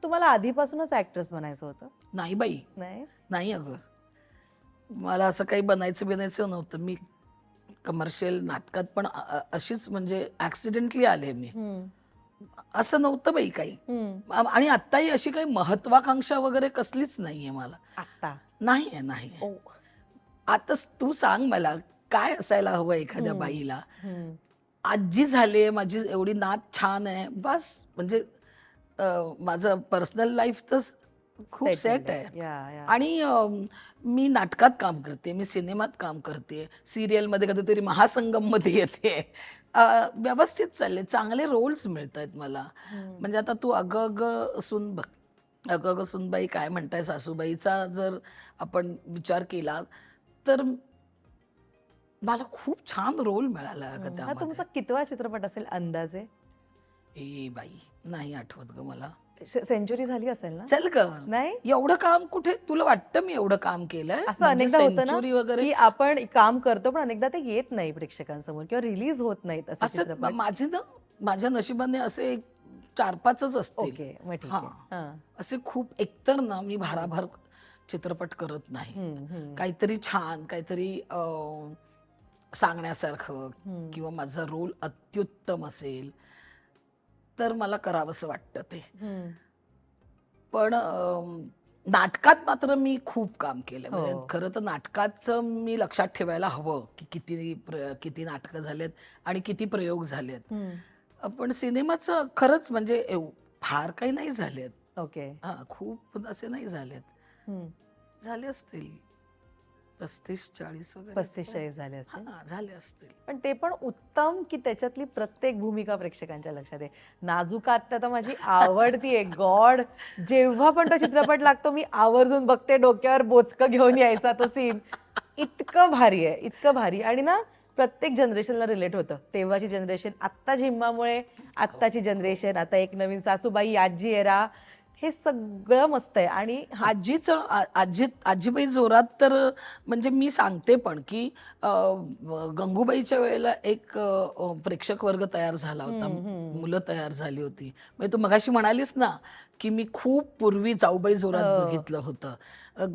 तुम्हाला आधीपासूनच ऍक्ट्रेस बनायचं होतं? नाही बाई, नाही. नाही अगं. मला असं काही बनायचं नव्हतं. मी कमर्शियल नाटकात पण अशीच म्हणजे ऍक्सिडेंटली आले मी. हम्म, असं नव्हतं बाई काही. हम्म. आणि आत्ताही अशी काही महत्वाकांक्षा वगैरे कसलीच नाहीये मला. आता. नाहीये, नाहीये. ओ. आता तू सांग मला, काय असायला हवं एखाद्या हम्म, बाईला? हम्म. आजी झालीये माझी, एवढी नात छान आहे, बस. म्हणजे माझं पर्सनल लाईफ तर खूप Settled सेट आहे. आहे. या. आणि मी नाटकात काम करते, मी सिनेमात काम करते, सिरियलमध्ये कधीतरी महासंगममध्ये येते. व्यवस्थित चालले, चांगले रोल्स मिळत आहेत मला. हम्म. म्हणजे आता तू अगं अगं सून बघ, अगं अगं सूनबाई काय म्हणताय, सासूबाईचा जर आपण विचार केला तर मला खूप छान रोल मिळाला अगं हा त्यामध्ये. तुमचा कितवा चित्रपट असेल अंदाजे? ए बाई, नाही आठवत ग मला. सेंचुरी झाली असेल ना? चल ग, नाही. एवढं काम कुठे, तुला वाटतं मी एवढं काम केलंय असं म्हणजे अनेकदा होतं ना सेंचुरी वगैरे? की आपण काम करतो पण अनेकदा ते येत नाही प्रेक्षकांसमोर किंवा रिलीज होत नाहीत असे असं चित्रपट. माझे ना, माझ्या नशिबाने असे 4-5च असतील. ओके, मग ठीक हा, आहे. हा. असे खूप. एकतर ना मी भाराभर चित्रपट करत नाही. हम्म, हम्म, काहीतरी छान, काहीतरी सांगण्यासारखं, हम्म. किंवा माझा रोल अत्युत्तम असेल तर मला करावंसं वाटतं ते. हम्म. पण नाटकात मात्र मी खूप काम केलं. हो. म्हणजे खरं तर नाटकाचं मी लक्षात ठेवायला हवं की किती नाटकं झालेत आणि किती प्रयोग झालेत. हम्म. पण सिनेमाचं खरंच म्हणजे फार काही नाही झालेत. ओके. हा, खूप असे नाही झालेत. हम्म. झाले असतील 35-40 वगैरे. 35-40 झाले असतील. हा, झाले असतील. पण ते पण उत्तम की त्याच्यातली प्रत्येक भूमिका प्रेक्षकांच्या लक्षात आहे. नाजुका तर माझी आवडती आहे. गॉड, जेव्हा पण तो चित्रपट लागतो मी आवर्जून बघते. डोक्यावर बोचकं घेऊन यायचा तो सीन. इतकं भारी आहे, इतकं भारी. आणि ना प्रत्येक जनरेशनला रिलेट होतं. तेव्हाची जनरेशन, आत्ता झिम्मामुळे आत्ताची जनरेशन, आता एक नवीन सासूबाई, आजी एरा, हे सगळं मस्त आहे. आणि आजीबाई जोरात तर म्हणजे मी सांगते पण की गंगूबाईच्या वेळेला एक प्रेक्षक वर्ग तयार झाला होता, मुलं तयार झाली होती. म्हणजे तू मगाशी म्हणालीस ना की मी खूप पूर्वी जाऊबाई जोरात बघितलं होतं.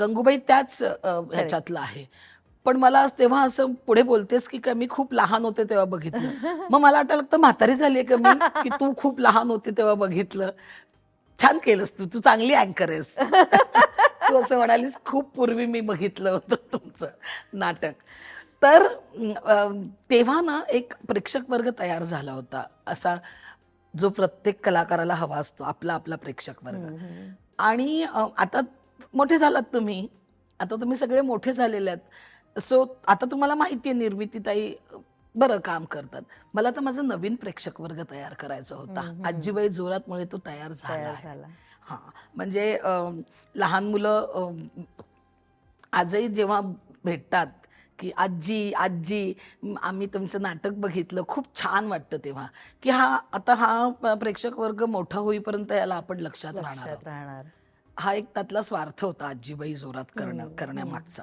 गंगूबाई त्याच ह्याच्यातलं आहे. पण मला तेव्हा असं पुढे बोलतेस की मी खूप लहान होते तेव्हा बघितलं. मग मला वाटायला लागतं म्हातारी झाली का मी, की तू खूप लहान होते तेव्हा बघितलं. छान केलंस तू, तू चांगली अँकर आहेस. तू असं म्हणालीस खूप पूर्वी मी बघितलं होतं तुमचं नाटक. तर तेव्हा ना एक प्रेक्षक वर्ग तयार झाला होता, असा जो प्रत्येक कलाकाराला हवा असतो, आपला आपला प्रेक्षक वर्ग. आणि आता मोठे झालात तुम्ही, आता तुम्ही सगळे मोठे झालेले आहेत. सो आता तुम्हाला माहिती आहे निर्मितीताई बरं काम करतात. मला तर माझा नवीन प्रेक्षक वर्ग तयार करायचा होता. आजीबाई जोरातमुळे तो तयार झाला आहे. हां, म्हणजे लहान मुलं आजही जेव्हा भेटतात की आजी आजी आम्ही तुमचं नाटक बघितलं, खूप छान वाटतं तेव्हा की आता हा प्रेक्षक वर्ग मोठा होईपर्यंत याला आपण लक्षात राहणार. राहणार. हा एक त्यातला स्वार्थ होता आजीबाई जोरात करण्यामागचा.